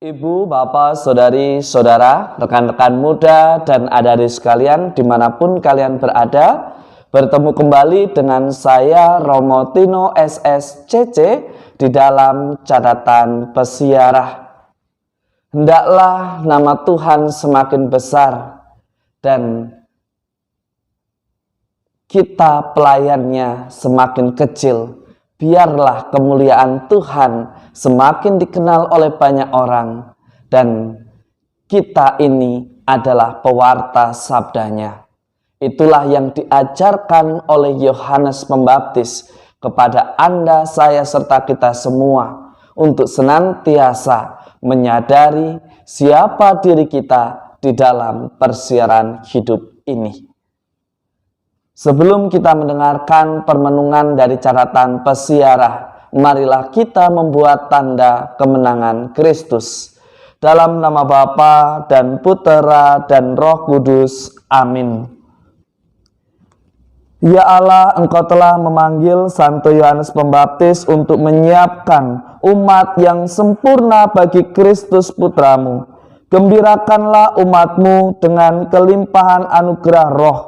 Ibu, bapak, saudari, saudara, rekan-rekan muda, dan adik-adik sekalian dimanapun kalian berada, bertemu kembali dengan saya Romo Tino SSCC di dalam catatan pesiarah. Hendaklah nama Tuhan semakin besar dan kita pelayannya semakin kecil. Biarlah kemuliaan Tuhan semakin dikenal oleh banyak orang, dan kita ini adalah pewarta sabdanya. Itulah yang diajarkan oleh Yohanes Pembaptis kepada Anda, saya, serta kita semua untuk senantiasa menyadari siapa diri kita di dalam persiaran hidup ini. Sebelum kita mendengarkan permenungan dari catatan pesiarah, marilah kita membuat tanda kemenangan Kristus. Dalam nama Bapa dan Putera dan Roh Kudus. Amin. Ya Allah, Engkau telah memanggil Santo Yohanes Pembaptis untuk menyiapkan umat yang sempurna bagi Kristus Putramu. Gembirakanlah umatmu dengan kelimpahan anugerah roh,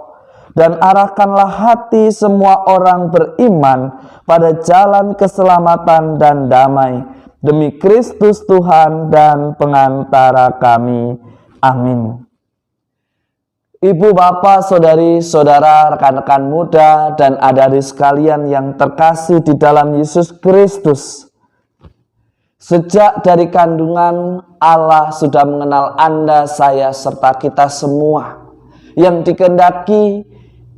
dan arahkanlah hati semua orang beriman pada jalan keselamatan dan damai. Demi Kristus Tuhan dan pengantara kami. Amin. Ibu, bapak, saudari, saudara, rekan-rekan muda, dan adik-adik sekalian yang terkasih di dalam Yesus Kristus. Sejak dari kandungan, Allah sudah mengenal Anda, saya, serta kita semua. Yang dikehendaki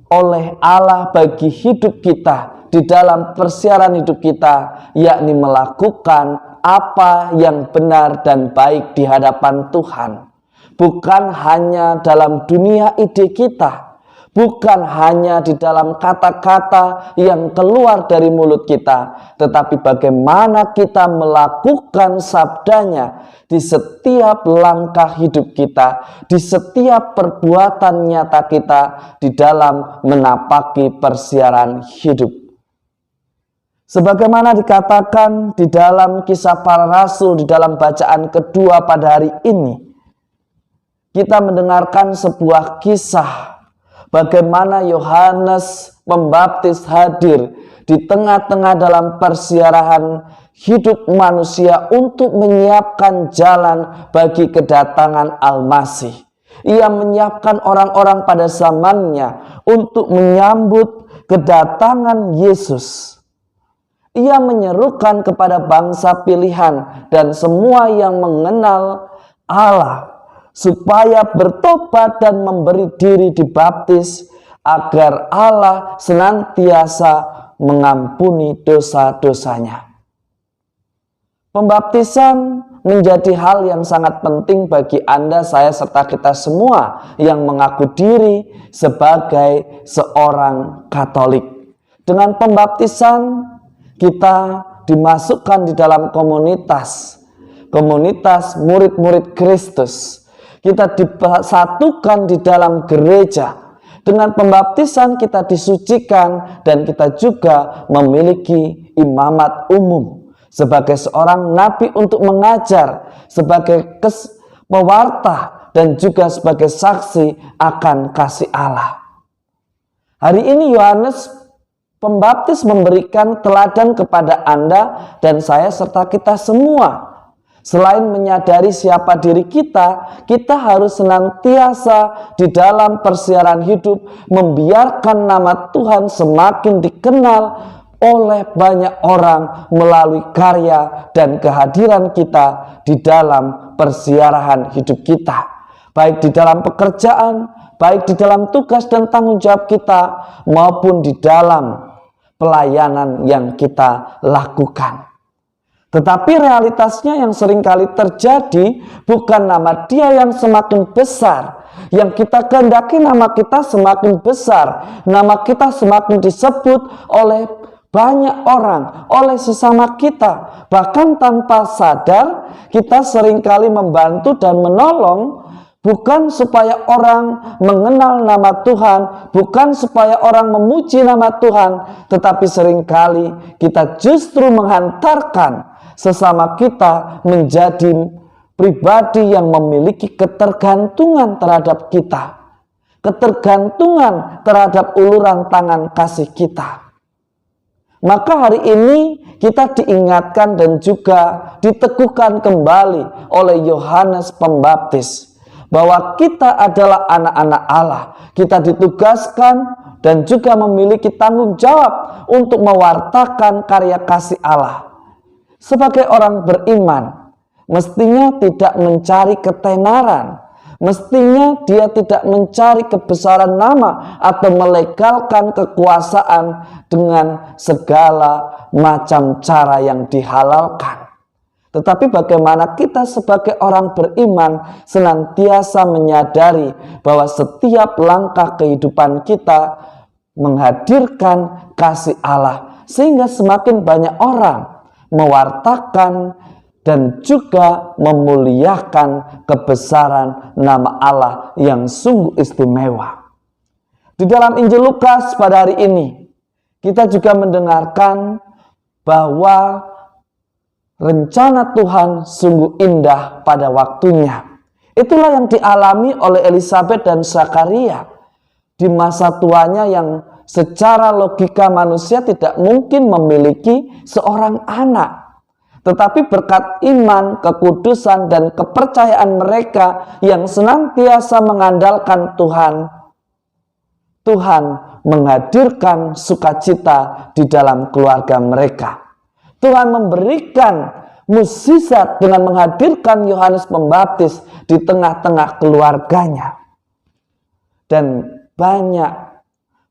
oleh Allah bagi hidup kita di dalam persiaran hidup kita, yakni melakukan apa yang benar dan baik di hadapan Tuhan. Bukan hanya dalam dunia ide kita, bukan hanya di dalam kata-kata yang keluar dari mulut kita, tetapi bagaimana kita melakukan sabdanya di setiap langkah hidup kita, di setiap perbuatan nyata kita di dalam menapaki persiaran hidup. Sebagaimana dikatakan di dalam Kisah Para Rasul di dalam bacaan kedua pada hari ini, kita mendengarkan sebuah kisah bagaimana Yohanes Pembaptis hadir di tengah-tengah dalam persiarahan hidup manusia untuk menyiapkan jalan bagi kedatangan Al-Masih. Ia menyiapkan orang-orang pada zamannya untuk menyambut kedatangan Yesus. Ia menyerukan kepada bangsa pilihan dan semua yang mengenal Allah supaya bertobat dan memberi diri dibaptis agar Allah senantiasa mengampuni dosa-dosanya. Pembaptisan menjadi hal yang sangat penting bagi Anda, saya, serta kita semua yang mengaku diri sebagai seorang Katolik. Dengan pembaptisan kita dimasukkan di dalam komunitas murid-murid Kristus. Kita disatukan di dalam gereja. Dengan pembaptisan kita disucikan dan kita juga memiliki imamat umum sebagai seorang nabi untuk mengajar, sebagai pewarta, dan juga sebagai saksi akan kasih Allah. Hari ini Yohanes Pembaptis memberikan teladan kepada Anda dan saya serta kita semua. Selain menyadari siapa diri kita, kita harus senantiasa di dalam persiaran hidup membiarkan nama Tuhan semakin dikenal oleh banyak orang melalui karya dan kehadiran kita di dalam persiaran hidup kita. Baik di dalam pekerjaan, baik di dalam tugas dan tanggung jawab kita, maupun di dalam pelayanan yang kita lakukan. Tetapi realitasnya yang seringkali terjadi bukan nama dia yang semakin besar. Yang kita kehendaki nama kita semakin besar, nama kita semakin disebut oleh banyak orang, oleh sesama kita. Bahkan tanpa sadar kita seringkali membantu dan menolong, bukan supaya orang mengenal nama Tuhan, bukan supaya orang memuji nama Tuhan, tetapi seringkali kita justru menghantarkan sesama kita menjadi pribadi yang memiliki ketergantungan terhadap kita, ketergantungan terhadap uluran tangan kasih kita. Maka hari ini kita diingatkan dan juga diteguhkan kembali oleh Yohanes Pembaptis bahwa kita adalah anak-anak Allah. Kita ditugaskan dan juga memiliki tanggung jawab untuk mewartakan karya kasih Allah. Sebagai orang beriman, mestinya tidak mencari ketenaran, mestinya dia tidak mencari kebesaran nama atau melegalkan kekuasaan dengan segala macam cara yang dihalalkan. Tetapi bagaimana kita sebagai orang beriman senantiasa menyadari bahwa setiap langkah kehidupan kita menghadirkan kasih Allah, sehingga semakin banyak orang mewartakan dan juga memuliakan kebesaran nama Allah yang sungguh istimewa. Di dalam Injil Lukas pada hari ini, kita juga mendengarkan bahwa rencana Tuhan sungguh indah pada waktunya. Itulah yang dialami oleh Elisabet dan Zakaria di masa tuanya yang secara logika manusia tidak mungkin memiliki seorang anak. Tetapi berkat iman, kekudusan, dan kepercayaan mereka yang senantiasa mengandalkan Tuhan, Tuhan menghadirkan sukacita di dalam keluarga mereka. Tuhan memberikan mukjizat dengan menghadirkan Yohanes Pembaptis di tengah-tengah keluarganya. Dan banyak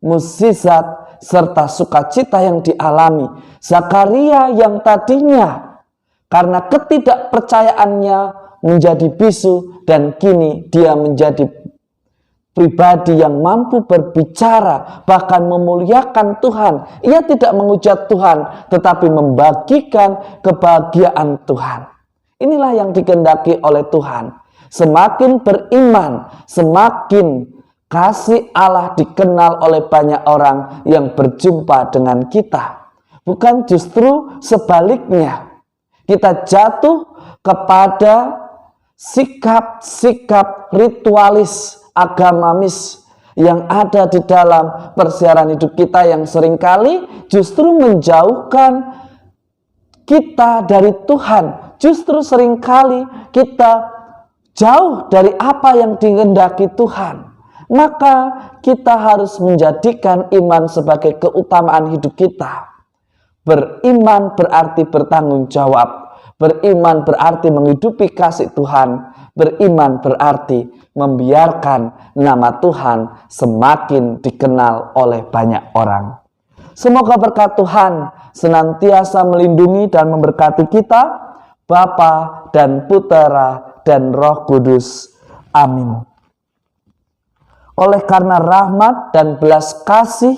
mukjizat serta sukacita yang dialami Zakaria yang tadinya karena ketidakpercayaannya menjadi bisu, dan kini dia menjadi pribadi yang mampu berbicara, bahkan memuliakan Tuhan. Ia tidak menghujat Tuhan, tetapi membagikan kebahagiaan Tuhan. Inilah yang dikehendaki oleh Tuhan. Semakin beriman, semakin kasih Allah dikenal oleh banyak orang yang berjumpa dengan kita. Bukan justru sebaliknya. Kita jatuh kepada sikap-sikap ritualis, agamamis yang ada di dalam persiaran hidup kita yang seringkali justru menjauhkan kita dari Tuhan. Justru seringkali kita jauh dari apa yang dikehendaki Tuhan. Maka kita harus menjadikan iman sebagai keutamaan hidup kita. Beriman berarti bertanggung jawab. Beriman berarti menghidupi kasih Tuhan. Beriman berarti membiarkan nama Tuhan semakin dikenal oleh banyak orang. Semoga berkat Tuhan senantiasa melindungi dan memberkati kita, Bapa dan Putera dan Roh Kudus. Amin. Oleh karena rahmat dan belas kasih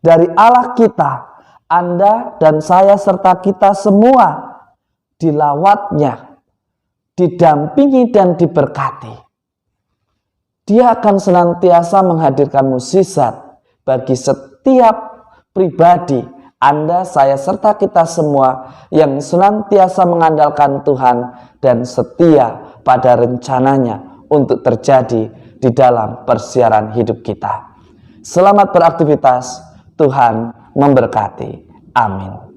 dari Allah kita, Anda dan saya serta kita semua dilawatnya, didampingi dan diberkati. Dia akan senantiasa menghadirkan mukjizat bagi setiap pribadi, Anda, saya serta kita semua yang senantiasa mengandalkan Tuhan dan setia pada rencananya untuk terjadi di dalam persiaran hidup kita. Selamat beraktivitas, Tuhan memberkati. Amin.